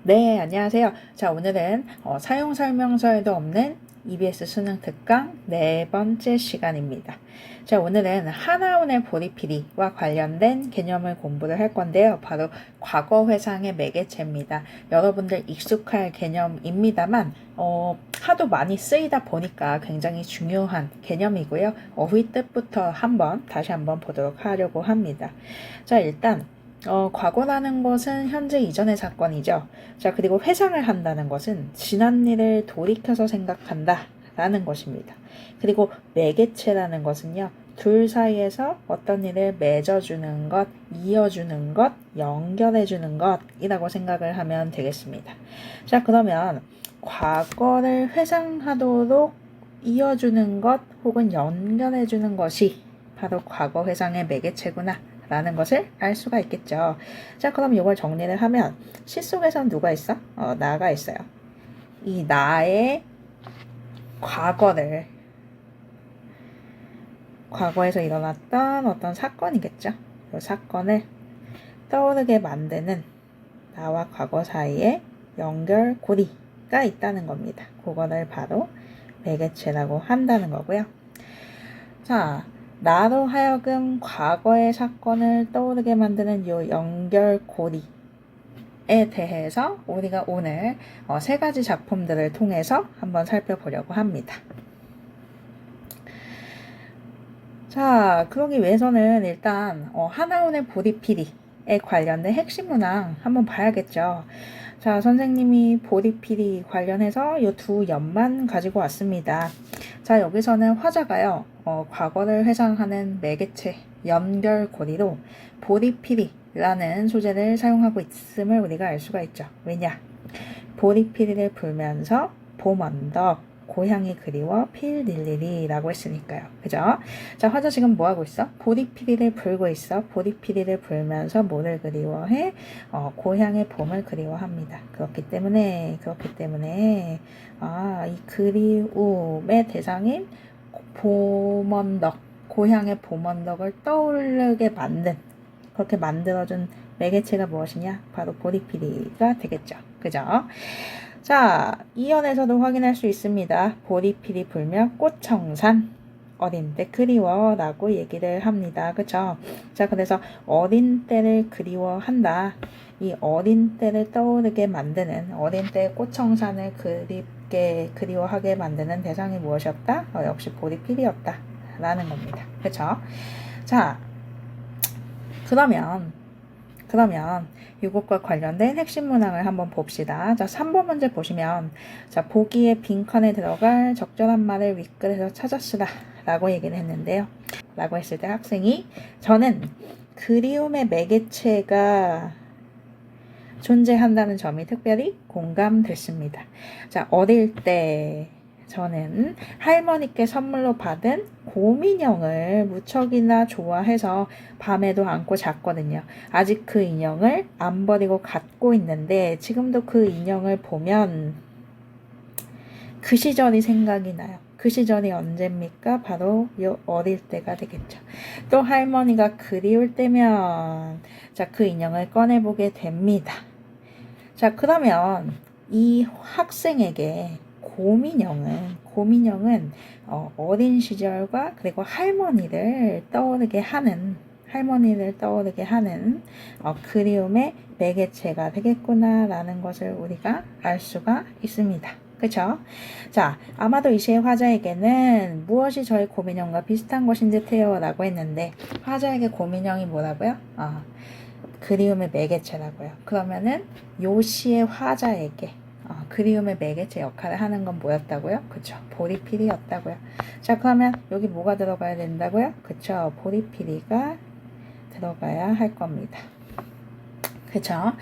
네, 안녕하세요. 자, 오늘은 사용 설명서에도 없는 EBS 수능 특강 네 번째 시간입니다. 자, 오늘은 하나운의 보리피리와 관련된 개념을 공부를 할 건데요. 바로 과거 회상의 매개체입니다. 여러분들 익숙할 개념입니다만 하도 많이 쓰이다 보니까 굉장히 중요한 개념이고요. 어휘 뜻부터 다시 한번 보도록 하려고 합니다. 자, 일단 과거라는 것은 현재 이전의 사건이죠. 자, 그리고 회상을 한다는 것은 지난 일을 돌이켜서 생각한다 라는 것입니다. 그리고 매개체라는 것은요, 둘 사이에서 어떤 일을 맺어주는 것, 이어주는 것, 연결해주는 것이라고 생각을 하면 되겠습니다. 자, 그러면 과거를 회상하도록 이어주는 것 혹은 연결해주는 것이 바로 과거 회상의 매개체구나 라는 것을 알 수가 있겠죠. 자, 그럼 이걸 정리를 하면 시 속에선 누가 있어? 나가 있어요. 이 나의 과거에서 일어났던 어떤 사건이겠죠. 이 사건을 떠오르게 만드는 나와 과거 사이에 연결고리가 있다는 겁니다. 그거를 바로 매개체라고 한다는 거고요. 자, 나로 하여금 과거의 사건을 떠오르게 만드는 이 연결고리에 대해서 우리가 오늘 세 가지 작품들을 통해서 한번 살펴보려고 합니다. 자, 그러기 위해서는 일단 하나운의 보리피리에 관련된 핵심 문항 한번 봐야겠죠. 자, 선생님이 보리피리 관련해서 이 두 연만 가지고 왔습니다. 자, 여기서는 화자가요, 과거를 회상하는 매개체, 연결고리로 보리피리라는 소재를 사용하고 있음을 우리가 알 수가 있죠. 왜냐? 보리피리를 불면서 봄 언덕, 고향이 그리워 필릴리리 라고 했으니까요. 그죠? 자, 화자 지금 뭐 하고 있어? 보리피리를 불고 있어. 보리피리를 불면서 뭐를 그리워해? 고향의 봄을 그리워합니다. 그렇기 때문에 이 그리움의 대상인 봄 언덕, 고향의 봄 언덕을 떠오르게 그렇게 만들어준 매개체가 무엇이냐? 바로 보리피리가 되겠죠. 그죠? 자, 이연에서도 확인할 수 있습니다. 보리피리 불며 꽃청산 어린 때 그리워 라고 얘기를 합니다. 그쵸? 자, 그래서 어린 때를 그리워한다. 이 어린 때를 떠오르게 만드는 어린 때의 꽃청산을 그리워하게 만드는 대상이 무엇이었다? 역시 보리피리였다 라는 겁니다. 그쵸? 자, 그러면 이것과 관련된 핵심 문항을 한번 봅시다. 자, 3번 문제 보시면, 자, 보기에 빈칸에 들어갈 적절한 말을 윗글에서 찾아쓰라 라고 얘기를 했는데요. 라고 했을 때 학생이 저는 그리움의 매개체가 존재한다는 점이 특별히 공감됐습니다. 자, 어릴 때 저는 할머니께 선물로 받은 곰인형을 무척이나 좋아해서 밤에도 안고 잤거든요. 아직 그 인형을 안 버리고 갖고 있는데 지금도 그 인형을 보면 그 시절이 생각이 나요. 그 시절이 언제입니까? 바로 요 어릴 때가 되겠죠. 또 할머니가 그리울 때면 그 인형을 꺼내보게 됩니다. 자, 그러면 이 학생에게 곰인형은 어린 시절과 그리고 할머니를 떠오르게 하는 그리움의 매개체가 되겠구나라는 것을 우리가 알 수가 있습니다. 그쵸? 자, 아마도 이 시의 화자에게는 무엇이 저의 곰인형과 비슷한 것인 듯해요 라고 했는데 화자에게 곰인형이 뭐라고요? 그리움의 매개체라고요. 그러면은 요 시의 화자에게 그리움의 매개체 역할을 하는 건 뭐였다고요? 그쵸? 보리피리였다고요. 자, 그러면 여기 뭐가 들어가야 된다고요? 그쵸? 보리피리가 들어가야 할 겁니다. 그쵸?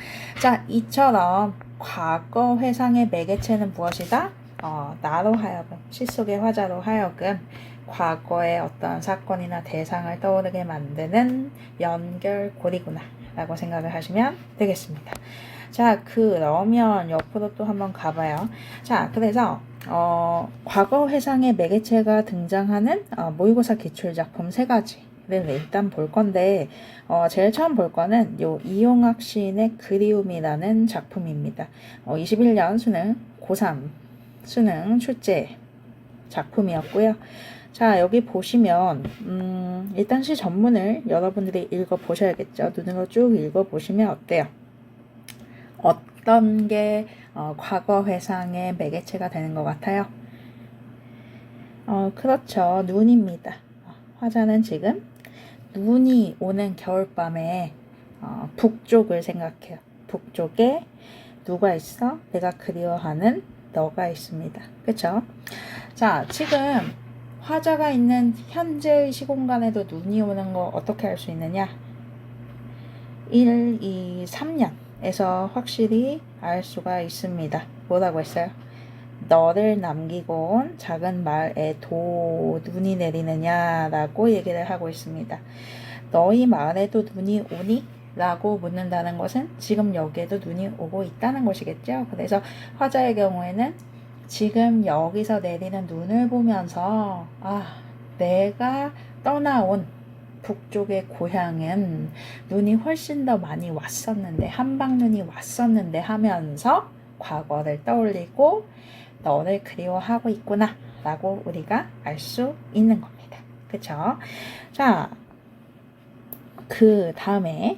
자, 이처럼 과거 회상의 매개체는 무엇이다? 나로 하여금, 시 속의 화자로 하여금 과거의 어떤 사건이나 대상을 떠오르게 만드는 연결고리구나 라고 생각을 하시면 되겠습니다. 자, 그러면 옆으로 또 한번 가봐요. 자, 그래서 과거 회상의 매개체가 등장하는 모의고사 기출작품 3가지 일단 볼 건데 제일 처음 볼 거는 요 이용학 시인의 그리움이라는 작품입니다. 21년 수능 고3 수능 출제 작품이었고요. 자, 여기 보시면 일단 시 전문을 여러분들이 읽어보셔야겠죠. 눈으로 쭉 읽어보시면 어때요? 어떤 게 과거 회상의 매개체가 되는 것 같아요? 그렇죠. 눈입니다. 화자는 지금 눈이 오는 겨울밤에 북쪽을 생각해요. 북쪽에 누가 있어? 내가 그리워하는 너가 있습니다. 그쵸? 자, 지금 화자가 있는 현재의 시공간에도 눈이 오는 거 어떻게 알 수 있느냐? 1, 2, 3년에서 확실히 알 수가 있습니다. 뭐라고 했어요? 너를 남기고 온 작은 마을에 눈이 내리느냐 라고 얘기를 하고 있습니다. 너희 마을에도 눈이 오니? 라고 묻는다는 것은 지금 여기에도 눈이 오고 있다는 것이겠죠. 그래서 화자의 경우에는 지금 여기서 내리는 눈을 보면서 내가 떠나온 북쪽의 고향은 눈이 훨씬 더 많이 왔었는데 한방눈이 왔었는데 하면서 과거를 떠올리고 너를 그리워하고 있구나 라고 우리가 알 수 있는 겁니다. 그쵸? 자, 그 다음에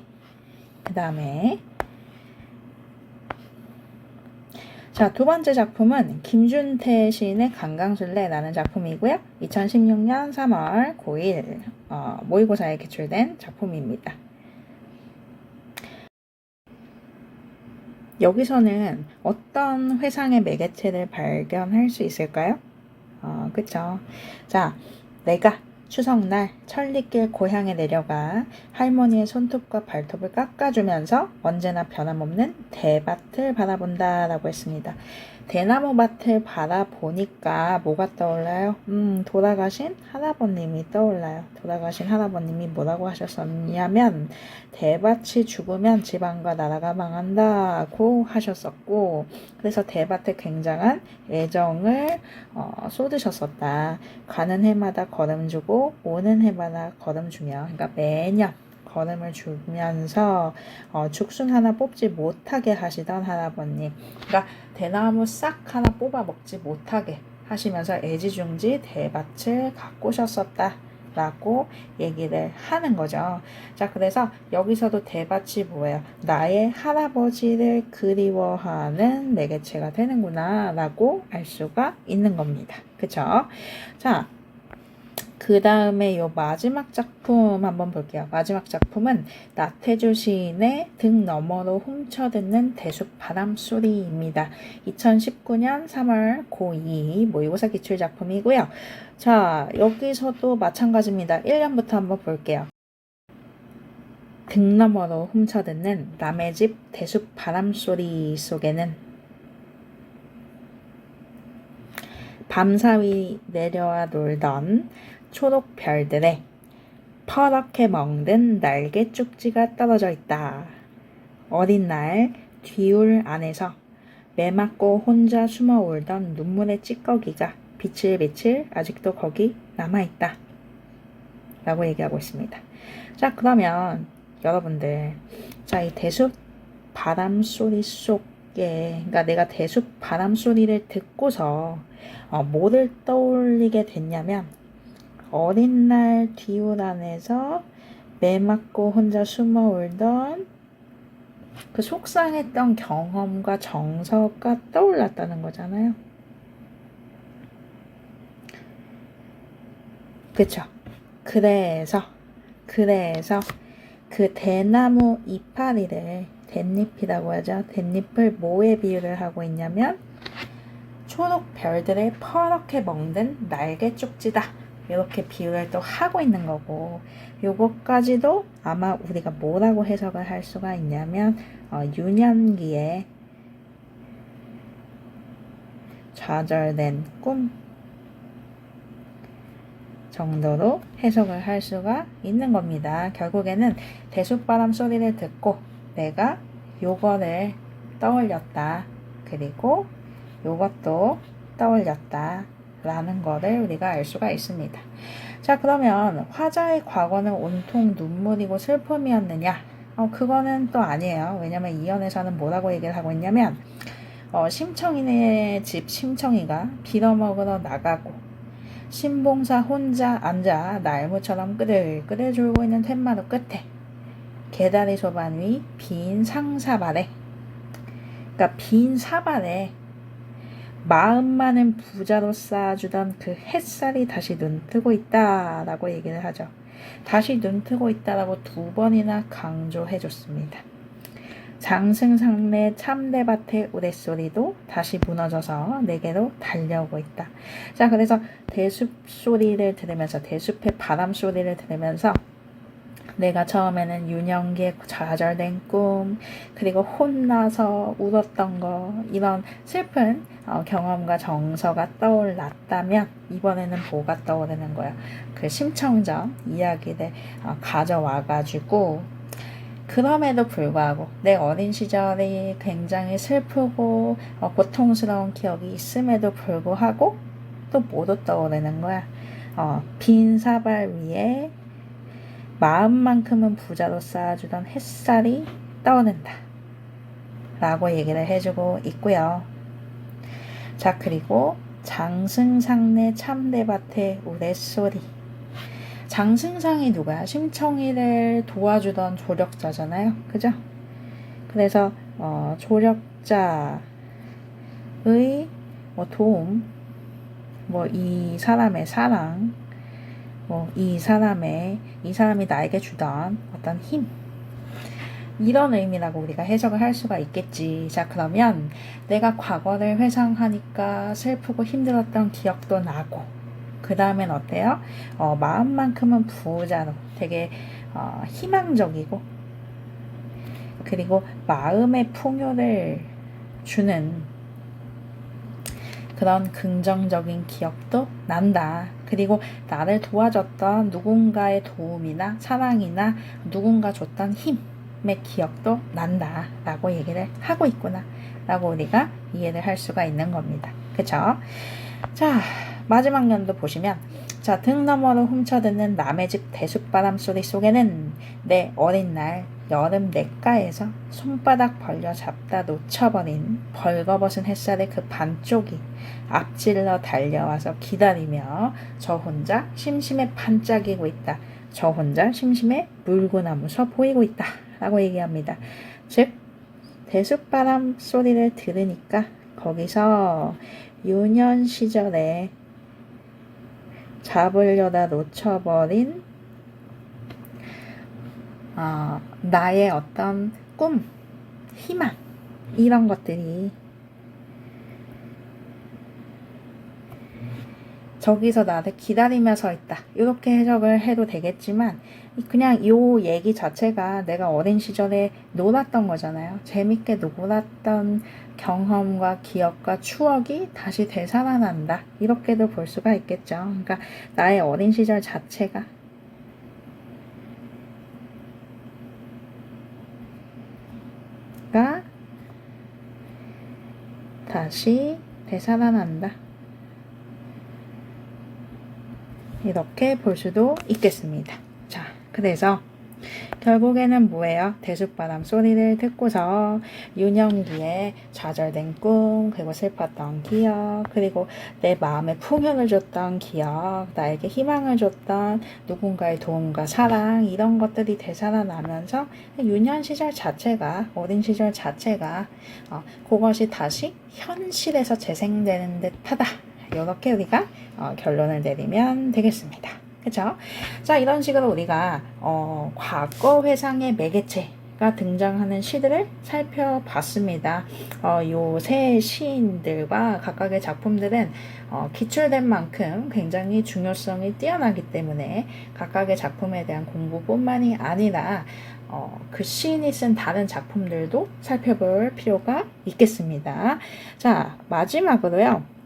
자, 두 번째 작품은 김준태 시인의 강강술래라는 작품이고요. 2016년 3월 9일 모의고사에 기출된 작품입니다. 여기서는 어떤 회상의 매개체를 발견할 수 있을까요? 그쵸. 자, 내가 추석날 천리길 고향에 내려가 할머니의 손톱과 발톱을 깎아주면서 언제나 변함없는 대밭을 바라본다 라고 했습니다. 대나무밭을 바라보니까 뭐가 떠올라요? 돌아가신 할아버님이 떠올라요. 돌아가신 할아버님이 뭐라고 하셨었냐면 대밭이 죽으면 집안과 나라가 망한다고 하셨었고, 그래서 대밭에 굉장한 애정을 쏟으셨었다. 가는 해마다 걸음 주고 오는 해마다 걸음 주며, 그러니까 매년 걸음을 주면서 죽순 하나 뽑지 못하게 하시던 할아버님, 그러니까 대나무 싹 하나 뽑아 먹지 못하게 하시면서 애지중지 대밭을 가꾸셨었다 라고 얘기를 하는 거죠. 자, 그래서 여기서도 대밭이 뭐예요? 나의 할아버지를 그리워하는 매개체가 되는구나 라고 알 수가 있는 겁니다. 그쵸? 자, 그 다음에 요 마지막 작품 한번 볼게요. 마지막 작품은 나태주 시인의 등 너머로 훔쳐듣는 대숲 바람소리입니다. 2019년 3월 고2 모의고사 기출 작품이고요. 자, 여기서도 마찬가지입니다. 1년부터 한번 볼게요. 등 너머로 훔쳐듣는 남의 집 대숲 바람소리 속에는 밤사위 내려와 놀던 초록 별들에 퍼렇게 멍든 날개 쪽지가 떨어져 있다. 어린 날 뒤울 안에서 매맞고 혼자 숨어 울던 눈물의 찌꺼기가 비칠비칠 아직도 거기 남아있다. 라고 얘기하고 있습니다. 자, 그러면 여러분들, 자, 이 대숲 바람소리 속에, 그러니까 내가 대숲 바람소리를 듣고서 뭐를 떠올리게 됐냐면, 어린 날 뒤울 안에서 매맞고 혼자 숨어 울던 그 속상했던 경험과 정서가 떠올랐다는 거잖아요. 그쵸? 그래서 그 대나무 이파리를 댄잎이라고 하죠. 댄잎을 뭐에 비유를 하고 있냐면 초록 별들의 퍼렇게 멍든 날개 쪽지다. 이렇게 비유를 또 하고 있는 거고, 요것까지도 아마 우리가 뭐라고 해석을 할 수가 있냐면 유년기에 좌절된 꿈 정도로 해석을 할 수가 있는 겁니다. 결국에는 대숲바람 소리를 듣고 내가 요거를 떠올렸다. 그리고 요것도 떠올렸다. 라는 거를 우리가 알 수가 있습니다. 자, 그러면 화자의 과거는 온통 눈물이고 슬픔이었느냐? 그거는 또 아니에요. 왜냐면 이연에서는 뭐라고 얘기를 하고 있냐면 심청이네 집 심청이가 빌어먹으러 나가고 신봉사 혼자 앉아 날무처럼 끄들끄들 졸고 있는 텐마루 끝에 개다리 소반 위 빈 상사발에, 그러니까 빈 사발에 마음 많은 부자로 쌓아주던 그 햇살이 다시 눈뜨고 있다라고 얘기를 하죠. 다시 눈뜨고 있다라고 2번이나 강조해줬습니다. 장승상래 참대밭의 우레소리도 다시 무너져서 내게로 달려오고 있다. 자, 그래서 대숲 소리를 들으면서, 대숲의 바람 소리를 들으면서 내가 처음에는 유년기에 좌절된 꿈, 그리고 혼나서 울었던 거, 이런 슬픈 경험과 정서가 떠올랐다면 이번에는 뭐가 떠오르는 거야? 그 심청전 이야기를 가져와가지고, 그럼에도 불구하고 내 어린 시절이 굉장히 슬프고 고통스러운 기억이 있음에도 불구하고 또 뭐도 떠오르는 거야? 빈 사발 위에 마음만큼은 부자로 쌓아주던 햇살이 떠오른다 라고 얘기를 해주고 있고요. 자, 그리고 장승상래 참대밭의 우레소리. 장승상이 누구야? 심청이를 도와주던 조력자잖아요. 그죠? 그래서 조력자의 도움, 이 사람의 사랑, 이 사람이 나에게 주던 어떤 힘, 이런 의미라고 우리가 해석을 할 수가 있겠지. 자, 그러면 내가 과거를 회상하니까 슬프고 힘들었던 기억도 나고, 그 다음엔 어때요? 마음만큼은 부자로 되게 희망적이고, 그리고 마음의 풍요를 주는 그런 긍정적인 기억도 난다. 그리고 나를 도와줬던 누군가의 도움이나 사랑이나 누군가 줬던 힘의 기억도 난다 라고 얘기를 하고 있구나 라고 우리가 이해를 할 수가 있는 겁니다. 그쵸? 자, 마지막 년도 보시면, 자, 등 너머로 훔쳐듣는 남의 집 대숲바람 소리 속에는 내 어린 날 여름 냇가에서 손바닥 벌려 잡다 놓쳐버린 벌거벗은 햇살의 그 반쪽이 앞질러 달려와서 기다리며 저 혼자 심심해 반짝이고 있다. 저 혼자 심심해 물구나무서 보이고 있다 라고 얘기합니다. 즉, 대숲바람 소리를 들으니까 거기서 유년 시절에 잡으려다 놓쳐버린 나의 어떤 꿈, 희망, 이런 것들이 저기서 나를 기다리며 서 있다. 이렇게 해석을 해도 되겠지만, 그냥 이 얘기 자체가 내가 어린 시절에 놀았던 거잖아요. 재밌게 놀았던 경험과 기억과 추억이 다시 되살아난다. 이렇게도 볼 수가 있겠죠. 그러니까 나의 어린 시절 자체가 다시 되살아난다. 이렇게 볼 수도 있겠습니다. 자, 그래서 결국에는 뭐예요? 대숲바람 소리를 듣고서 유년기에 좌절된 꿈, 그리고 슬펐던 기억, 그리고 내 마음에 풍요를 줬던 기억, 나에게 희망을 줬던 누군가의 도움과 사랑, 이런 것들이 되살아나면서 유년 시절 자체가, 어린 시절 자체가 그것이 다시 현실에서 재생되는 듯하다. 이렇게 우리가 결론을 내리면 되겠습니다. 그쵸? 자, 이런 식으로 우리가 과거 회상의 매개체가 등장하는 시들을 살펴봤습니다. 요 세 시인들과 각각의 작품들은 기출된 만큼 굉장히 중요성이 뛰어나기 때문에 각각의 작품에 대한 공부뿐만이 아니라 그 시인이 쓴 다른 작품들도 살펴볼 필요가 있겠습니다. 자, 마지막으로요.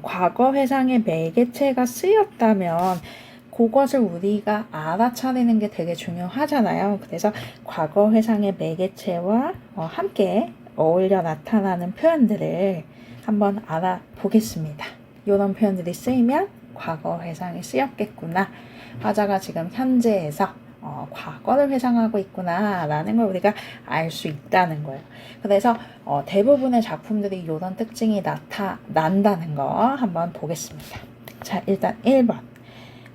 과거 회상의 매개체가 쓰였다면 그것을 우리가 알아차리는 게 되게 중요하잖아요. 그래서 과거 회상의 매개체와 함께 어울려 나타나는 표현들을 한번 알아보겠습니다. 이런 표현들이 쓰이면 과거 회상이 쓰였겠구나. 화자가 지금 현재에서 과거를 회상하고 있구나 라는 걸 우리가 알 수 있다는 거예요. 그래서 대부분의 작품들이 이런 특징이 나타난다는 거 한번 보겠습니다. 자, 일단 1번.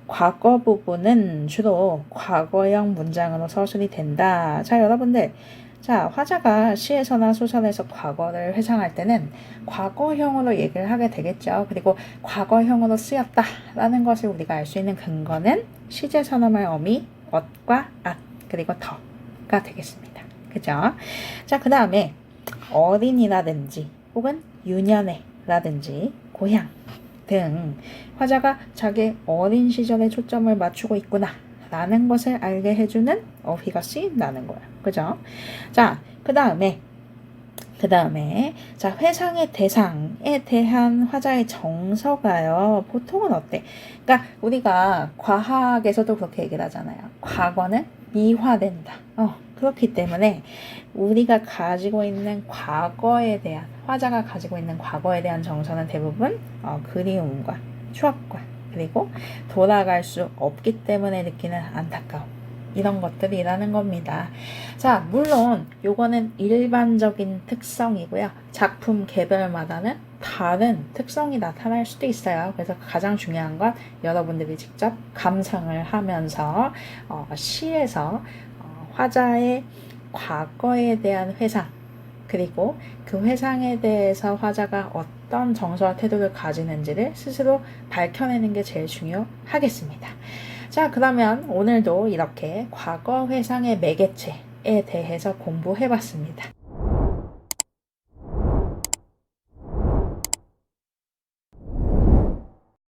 과거 부분은 주로 과거형 문장으로 서술이 된다. 자, 여러분들. 자, 화자가 시에서나 소설에서 과거를 회상할 때는 과거형으로 얘기를 하게 되겠죠. 그리고 과거형으로 쓰였다라는 것을 우리가 알 수 있는 근거는 시제선어말 어미, 엇과 앗, 그리고 더가 되겠습니다. 그죠? 자, 그 다음에 어린이라든지 혹은 유년해라든지 고향 등 화자가 자기 어린 시절에 초점을 맞추고 있구나 라는 것을 알게 해주는 어휘가 쓰인다는 거예요. 그죠? 자, 그 다음에 자, 회상의 대상에 대한 화자의 정서가요. 보통은 어때? 그러니까 우리가 과학에서도 그렇게 얘기를 하잖아요. 과거는 미화된다. 그렇기 때문에 우리가 가지고 있는 과거에 대한, 화자가 가지고 있는 과거에 대한 정서는 대부분 그리움과 추억과 그리고 돌아갈 수 없기 때문에 느끼는 안타까움, 이런 것들이라는 겁니다. 자, 물론 요거는 일반적인 특성이고요. 작품 개별마다는 다른 특성이 나타날 수도 있어요. 그래서 가장 중요한 건 여러분들이 직접 감상을 하면서 시에서 화자의 과거에 대한 회상, 그리고 그 회상에 대해서 화자가 어떤 정서와 태도를 가지는지를 스스로 밝혀내는 게 제일 중요하겠습니다. 자, 그러면 오늘도 이렇게 과거 회상의 매개체에 대해서 공부해봤습니다.